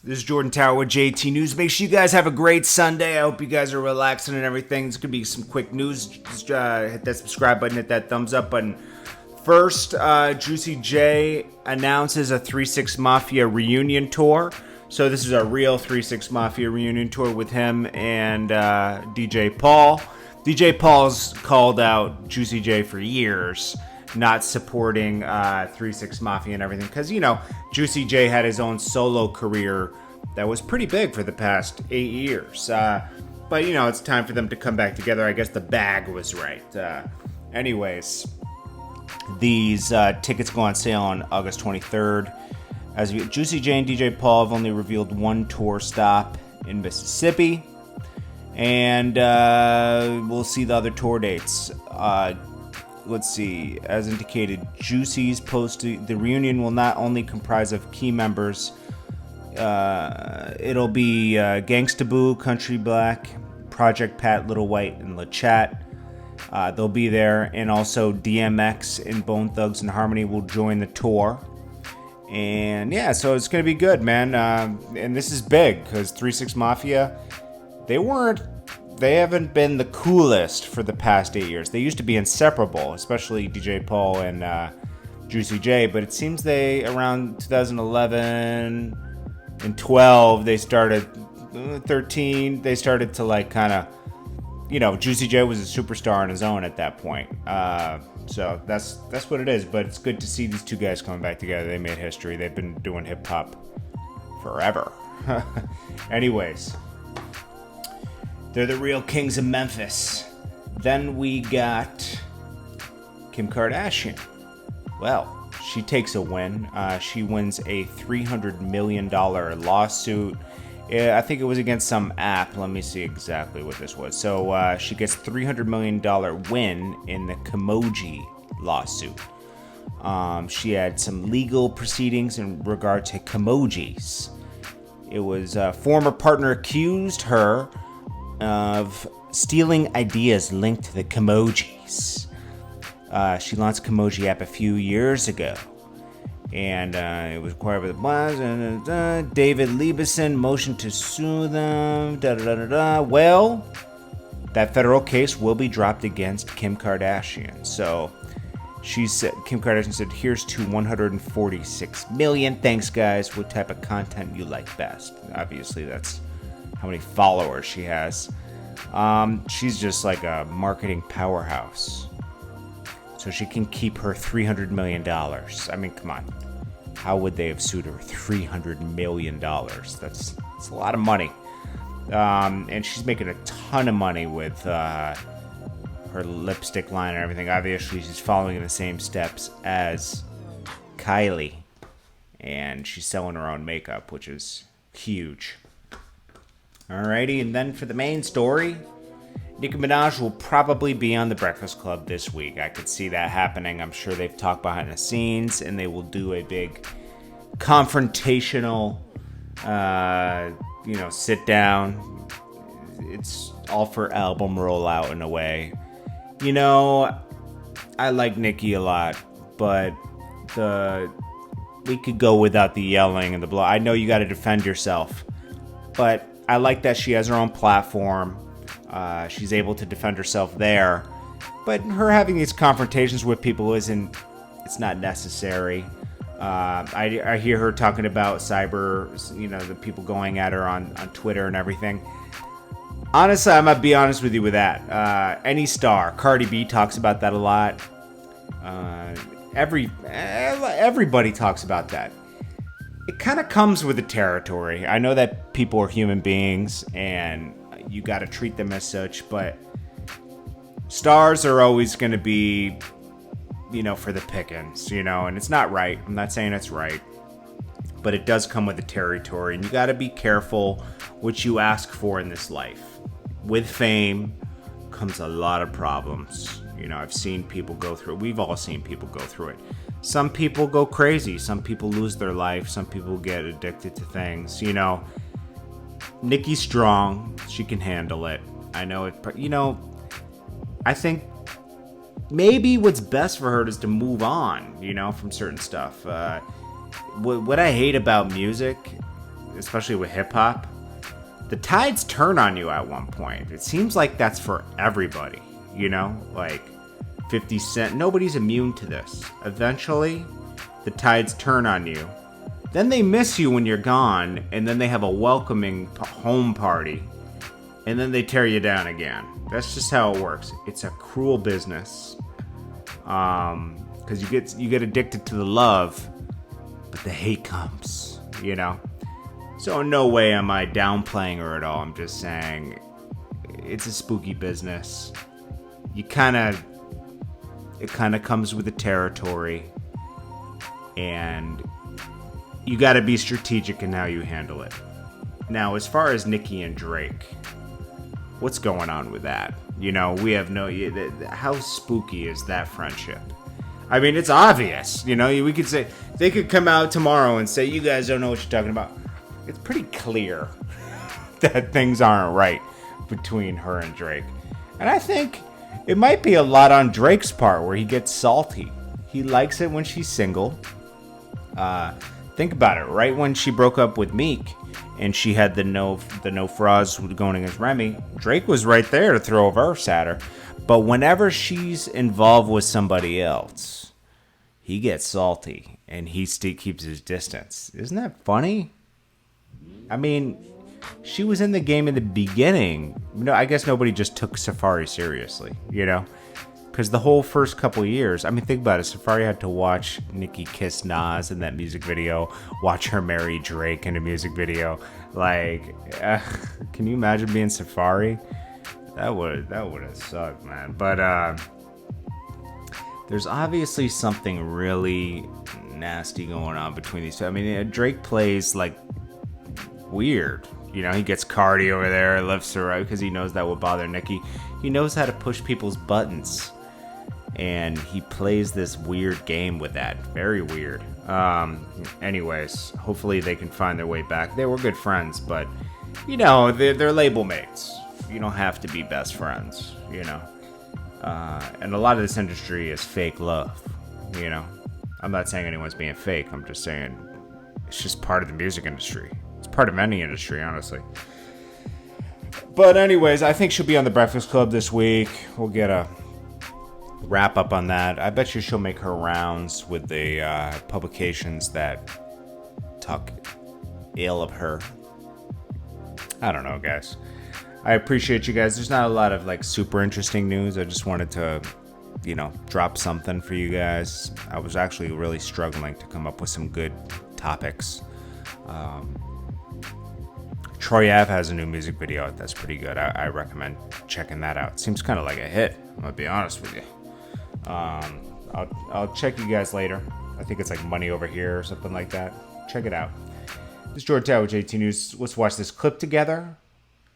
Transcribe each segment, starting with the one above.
This is Jordan Tower with JT News. Make sure you guys have a great Sunday. I hope you guys are relaxing and everything. It's going to be some quick news. Just hit that subscribe button, hit that thumbs up button. First, Juicy J announces a 3-6 Mafia reunion tour. So this is a real 3-6 Mafia reunion tour with him and DJ Paul. DJ Paul's called out Juicy J for years, not supporting 3-6 Mafia and everything. Because, you know, Juicy J had his own solo career that was pretty big for the past 8 years. But, you know, it's time for them to come back together. I guess the bag was right. Anyways, these tickets go on sale on August 23rd. Juicy J and DJ Paul have only revealed one tour stop in Mississippi. And we'll see the other tour dates. Let's see. As indicated, Juicy's posted the reunion will not only comprise of key members. It'll be Gangsta Boo, Country Black, Project Pat, Little White, and LaChat. They'll be there, and also DMX and Bone Thugs and Harmony will join the tour. And yeah, so it's gonna be good, man. And this is big because 3-6 Mafia, they haven't been the coolest for the past 8 years. They used to be inseparable, especially DJ Paul and Juicy J. But it seems around 2011 and 12, they started 13. They started to like kind of, you know, Juicy J was a superstar on his own at that point. So that's what it is. But it's good to see these two guys coming back together. They made history. They've been doing hip hop forever. Anyways. They're the real kings of Memphis. Then we got Kim Kardashian. Well, she takes a win. She wins a $300 million lawsuit. I think it was against some app. Let me see exactly what this was. So she gets $300 million win in the Kimoji lawsuit. She had some legal proceedings in regard to Kimojis. It was a former partner accused her of stealing ideas linked to the Kimojis. She launched Kimoji app a few years ago, and it was acquired by the David Liebeson motioned to sue them. Well, that federal case will be dropped against Kim Kardashian. So Kim Kardashian said, "Here's to 146 million. Thanks, guys. What type of content you like best?" Obviously, that's how many followers she has. She's just like a marketing powerhouse. So she can keep her $300 million. I mean, come on. How would they have sued her? $300 million. That's a lot of money. And she's making a ton of money with her lipstick line and everything. Obviously, she's following in the same steps as Kylie. And she's selling her own makeup, which is huge. Alrighty, and then for the main story, Nicki Minaj will probably be on The Breakfast Club this week. I could see that happening. I'm sure they've talked behind the scenes, and they will do a big confrontational, sit down. It's all for album rollout in a way. You know, I like Nicki a lot, but we could go without the yelling and the blow. I know you got to defend yourself, but I like that she has her own platform. She's able to defend herself there. But her having these confrontations with people it's not necessary. I hear her talking about cyber, the people going at her on Twitter and everything. Honestly, I'm going to be honest with you with that. Any star, Cardi B talks about that a lot. Everybody talks about that. It kind of comes with the territory. I know that people are human beings and you got to treat them as such, but stars are always going to be, for the pickings, and it's not right. I'm not saying it's right, but it does come with the territory, and you got to be careful what you ask for in this life. With fame comes a lot of problems. I've seen people go through it. We've all seen people go through it. Some people go crazy. Some people lose their life. Some people get addicted to things. Nicki's strong. She can handle it. I know it. I think maybe what's best for her is to move on, from certain stuff. What I hate about music especially with hip hop, the tides turn on you at one point. It seems like that's for everybody, you know, like 50 Cent. Nobody's immune to this. Eventually, the tides turn on you. Then they miss you when you're gone, and then they have a welcoming home party, and then they tear you down again. That's just how it works. It's a cruel business, because you get addicted to the love, but the hate comes, you know. So in no way am I downplaying her at all. I'm just saying it's a spooky business. It kind of comes with the territory, and you got to be strategic in how you handle it. Now, as far as Nicki and Drake, what's going on with that? You know, we have no... How spooky is that friendship? I mean, it's obvious. You know, we could say... They could come out tomorrow and say, you guys don't know what you're talking about. It's pretty clear that things aren't right between her and Drake. And I think it might be a lot on Drake's part where he gets salty. He likes it when she's single. Think about it. Right when she broke up with Meek and she had the no frauds going against Remy, Drake was right there to throw a verse at her. But whenever she's involved with somebody else, he gets salty and he still keeps his distance. Isn't that funny? I mean, she was in the game in the beginning. No, I guess nobody just took Safari seriously, you know? Because the whole first couple years, I mean, think about it. Safari had to watch Nicki kiss Nas in that music video, watch her marry Drake in a music video. Like, can you imagine being Safari? That would have sucked, man. But there's obviously something really nasty going on between these two. I mean, Drake plays like weird. You know, he gets Cardi over there, lifts her out because he knows that will bother Nicki. He knows how to push people's buttons. And he plays this weird game with that. Very weird. Anyways, hopefully they can find their way back. They were good friends, but, you know, they're label mates. You don't have to be best friends, you know. And a lot of this industry is fake love, you know. I'm not saying anyone's being fake. I'm just saying it's just part of the music industry. It's part of any industry, honestly. But anyways, I think she'll be on The Breakfast Club this week. We'll get a wrap up on that. I bet you she'll make her rounds with the publications that talk ill of her. I don't know, guys. I appreciate you guys. There's not a lot of like super interesting news. I just wanted to, you know, drop something for you guys. I was actually really struggling to come up with some good topics. Troy Ave has a new music video out that's pretty good. I recommend checking that out. Seems kind of like a hit, I'm gonna be honest with you. I'll check you guys later. I think it's like Money Over Here or something like that. Check it out. This is JordanTower with JT News. Let's watch this clip together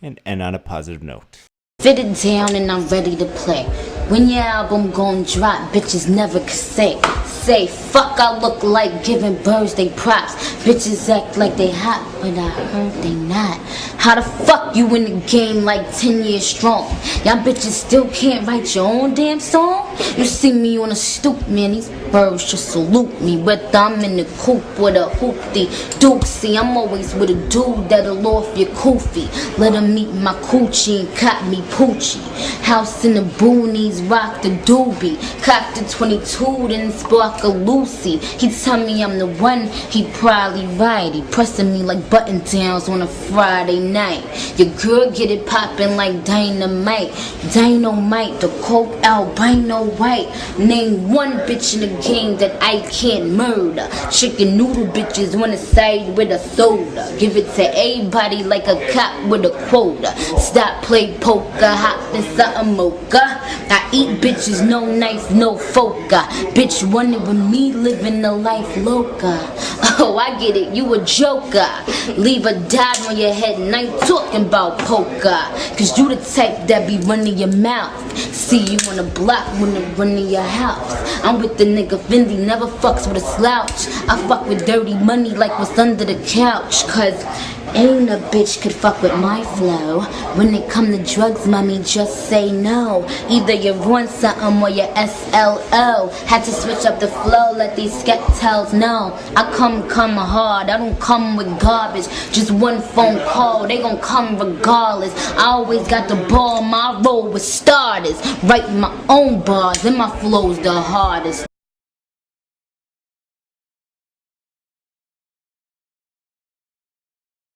and end on a positive note. Fitted down and I'm ready to play. When your album gon' drop, bitches never could say fuck I look like giving birds they props. Bitches act like they hot, but I heard they not. How the fuck you in the game like 10 years strong? Y'all bitches still can't write your own damn song? You see me on a stoop, man, these birds just salute me. But I'm in the coop with a hoopty dooksy. I'm always with a dude that'll off your koofy. Let him meet my coochie and cop me poochie. House in the boonies, rock the doobie. Cock the 22, then spark a Lucy. He tell me I'm the one, he probably right. He pressing me like button downs on a Friday night. Your girl get it poppin' like dynamite. Dynamite, the coke albino white. Name one bitch in the game that I can't murder. Chicken noodle bitches wanna side with a soda. Give it to everybody like a cop with a quota. Stop play poker, hop in something mocha. I eat bitches, no knife, no foca. Bitch wanted with me living the life loca. Oh, I get it, you a joker. Leave a dot on your head and I ain't talking about poker. Cause you the type that be running your mouth. See you on the block when I'm running your house. I'm with the nigga Fendi, never fucks with a slouch. I fuck with dirty money like what's under the couch. Cause Ain't a bitch could fuck with my flow. When it come to drugs, mommy, just say no. Either you're on something or you're SLO. Had to switch up the flow, let these skeptics know. I come hard, I don't come with garbage. Just one phone call, they gon' come regardless. I always got the ball, my role with starters. Write my own bars, and my flow's the hardest.